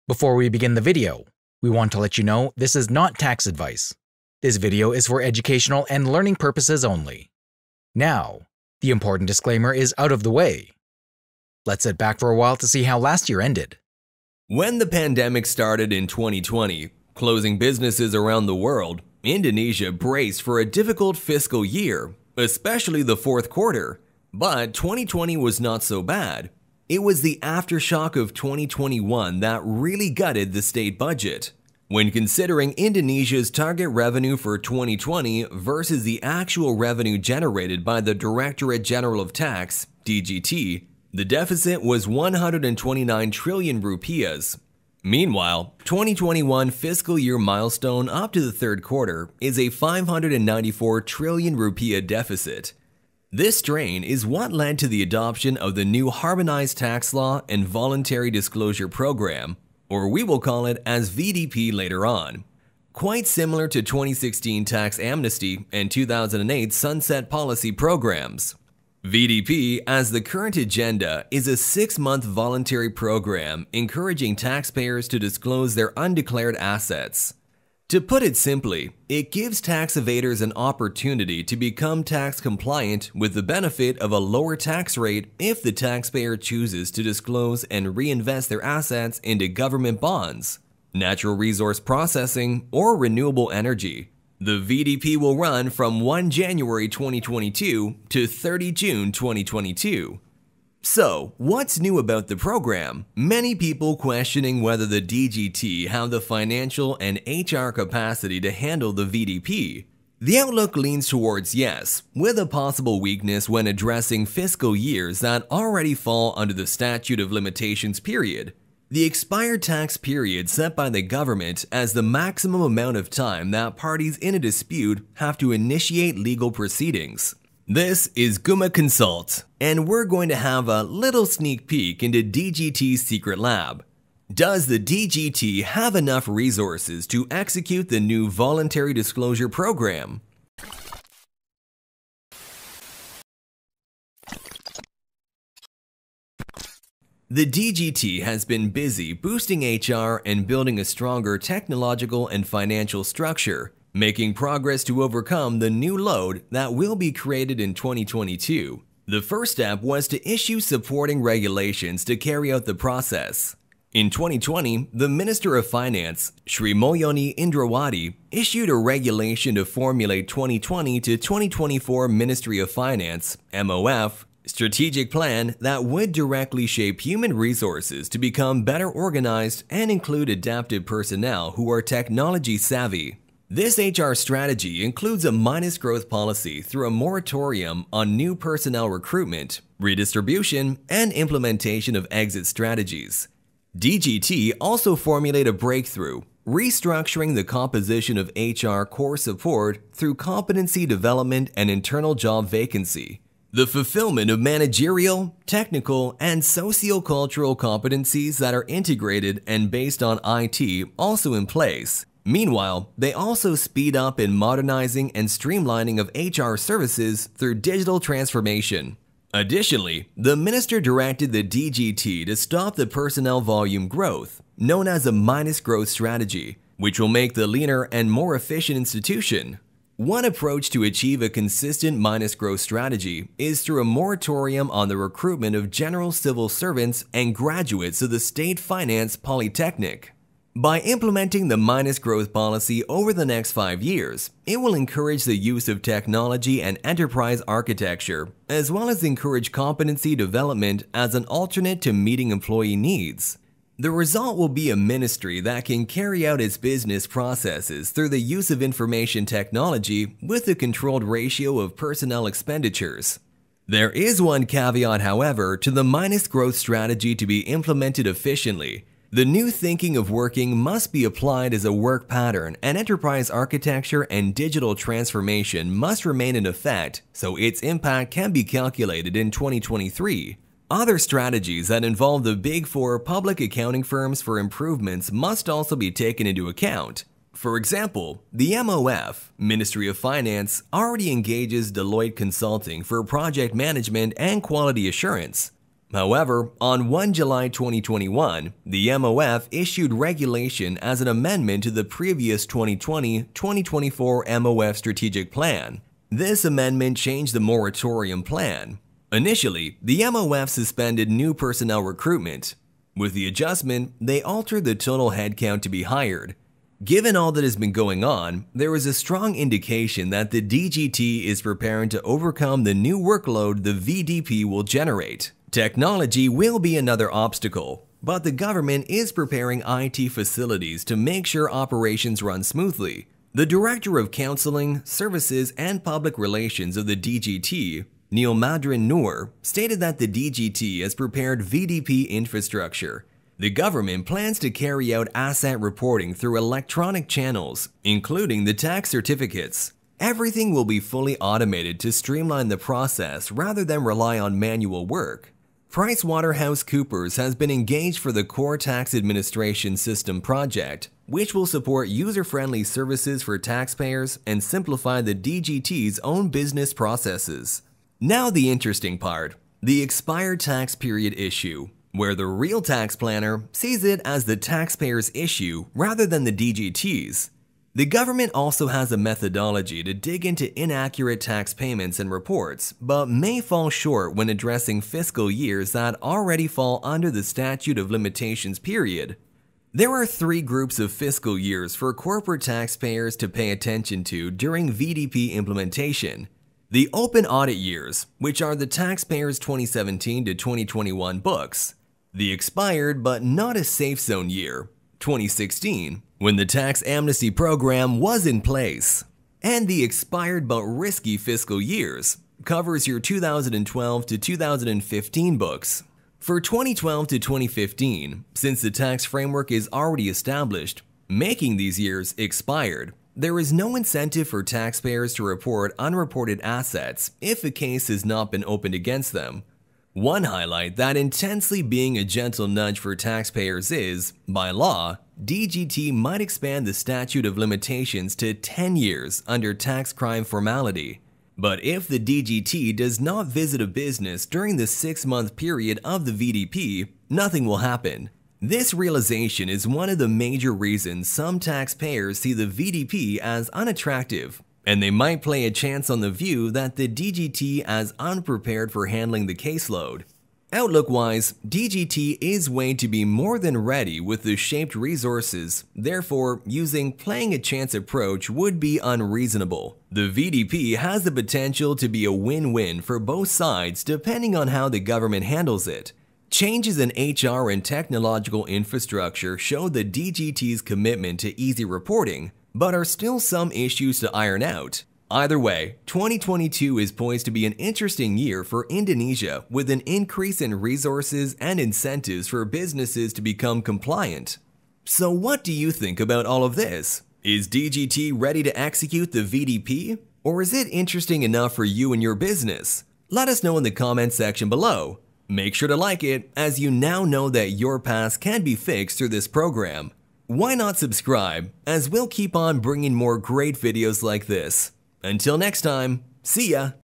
Before we begin the video, we want to let you know this is not tax advice. This video is for educational and learning purposes only. Now, the important disclaimer is out of the way. Let's sit back for a while to see how last year ended. When the pandemic started in 2020, closing businesses around the world, Indonesia braced for a difficult fiscal year, especially the fourth quarter. But 2020 was not so bad. It was the aftershock of 2021 that really gutted the state budget. When considering Indonesia's target revenue for 2020 versus the actual revenue generated by the Directorate General of Tax, DGT, the deficit was 129 trillion rupiahs. Meanwhile, 2021 fiscal year milestone up to the third quarter is a 594 trillion rupiah deficit. This strain is what led to the adoption of the new Harmonized Tax Law and Voluntary Disclosure Program, or we will call it as VDP later on. Quite similar to 2016 tax amnesty and 2008 sunset policy programs. VDP, as the current agenda, is a 6-month voluntary program encouraging taxpayers to disclose their undeclared assets. To put it simply, it gives tax evaders an opportunity to become tax compliant with the benefit of a lower tax rate if the taxpayer chooses to disclose and reinvest their assets into government bonds, natural resource processing, or renewable energy. The VDP will run from 1 January 2022 to 30 June 2022. So, what's new about the program? Many people questioning whether the DGT have the financial and HR capacity to handle the VDP. The outlook leans towards yes, with a possible weakness when addressing fiscal years that already fall under the statute of limitations period. The expired tax period set by the government as the maximum amount of time that parties in a dispute have to initiate legal proceedings. This is Guma Consult, and we're going to have a little sneak peek into DGT's secret lab. Does the DGT have enough resources to execute the new voluntary disclosure program? The DGT has been busy boosting HR and building a stronger technological and financial structure, making progress to overcome the new load that will be created in 2022. The first step was to issue supporting regulations to carry out the process. In 2020, the Minister of Finance, Sri Mulyani Indrawati, issued a regulation to formulate 2020 to 2024 Ministry of Finance (MOF) strategic plan that would directly shape human resources to become better organized and include adaptive personnel who are technology savvy. This HR strategy includes a minus growth policy through a moratorium on new personnel recruitment, redistribution, and implementation of exit strategies. DGT also formulated a breakthrough, restructuring the composition of HR core support through competency development and internal job vacancy. The fulfillment of managerial, technical, and socio-cultural competencies that are integrated and based on IT also in place. Meanwhile, they also speed up in modernizing and streamlining of HR services through digital transformation. Additionally, the minister directed the DGT to stop the personnel volume growth, known as a minus growth strategy, which will make the leaner and more efficient institution. One approach to achieve a consistent minus growth strategy is through a moratorium on the recruitment of general civil servants and graduates of the State Finance Polytechnic. By implementing the minus growth policy over the next 5 years, it will encourage the use of technology and enterprise architecture, as well as encourage competency development as an alternate to meeting employee needs. The result will be a ministry that can carry out its business processes through the use of information technology with a controlled ratio of personnel expenditures. There is one caveat, however, to the minus growth strategy to be implemented efficiently. The new thinking of working must be applied as a work pattern, and enterprise architecture and digital transformation must remain in effect so its impact can be calculated in 2023. Other strategies that involve the Big Four public accounting firms for improvements must also be taken into account. For example, the MOF, Ministry of Finance, already engages Deloitte Consulting for project management and quality assurance. However, on 1 July 2021, the MOF issued regulation as an amendment to the previous 2020-2024 MOF strategic plan. This amendment changed the moratorium plan. Initially, the MOF suspended new personnel recruitment. With the adjustment, they altered the total headcount to be hired. Given all that has been going on, there is a strong indication that the DGT is preparing to overcome the new workload the VDP will generate. Technology will be another obstacle, but the government is preparing IT facilities to make sure operations run smoothly. The Director of Counseling, Services and Public Relations of the DGT, Neil Madrin Noor, stated that the DGT has prepared VDP infrastructure. The government plans to carry out asset reporting through electronic channels, including the tax certificates. Everything will be fully automated to streamline the process rather than rely on manual work. PricewaterhouseCoopers has been engaged for the Core Tax Administration System project, which will support user-friendly services for taxpayers and simplify the DGT's own business processes. Now the interesting part, the expired tax period issue, where the real tax planner sees it as the taxpayer's issue rather than the DGT's. The government also has a methodology to dig into inaccurate tax payments and reports, but may fall short when addressing fiscal years that already fall under the statute of limitations period. There are three groups of fiscal years for corporate taxpayers to pay attention to during VDP implementation. The open audit years, which are the taxpayers' 2017 to 2021 books. The expired but not a safe zone year, 2016, when the tax amnesty program was in place. And the expired but risky fiscal years, covers your 2012 to 2015 books. For 2012 to 2015, since the tax framework is already established, making these years expired, there is no incentive for taxpayers to report unreported assets if a case has not been opened against them. One highlight that intensely being a gentle nudge for taxpayers is, by law, DGT might expand the statute of limitations to 10 years under tax crime formality. But if the DGT does not visit a business during the 6-month period of the VDP, nothing will happen. This realization is one of the major reasons some taxpayers see the VDP as unattractive, and they might play a chance on the view that the DGT as unprepared for handling the caseload. Outlook-wise, DGT is weighed to be more than ready with the shaped resources, therefore using playing a chance approach would be unreasonable. The VDP has the potential to be a win-win for both sides depending on how the government handles it. Changes in HR and technological infrastructure show the DGT's commitment to easy reporting, but are still some issues to iron out. Either way, 2022 is poised to be an interesting year for Indonesia with an increase in resources and incentives for businesses to become compliant. So what do you think about all of this? Is DGT ready to execute the VDP? Or is it interesting enough for you and your business? Let us know in the comment section below. Make sure to like it, as you now know that your past can be fixed through this program. Why not subscribe, as we'll keep on bringing more great videos like this. Until next time, see ya!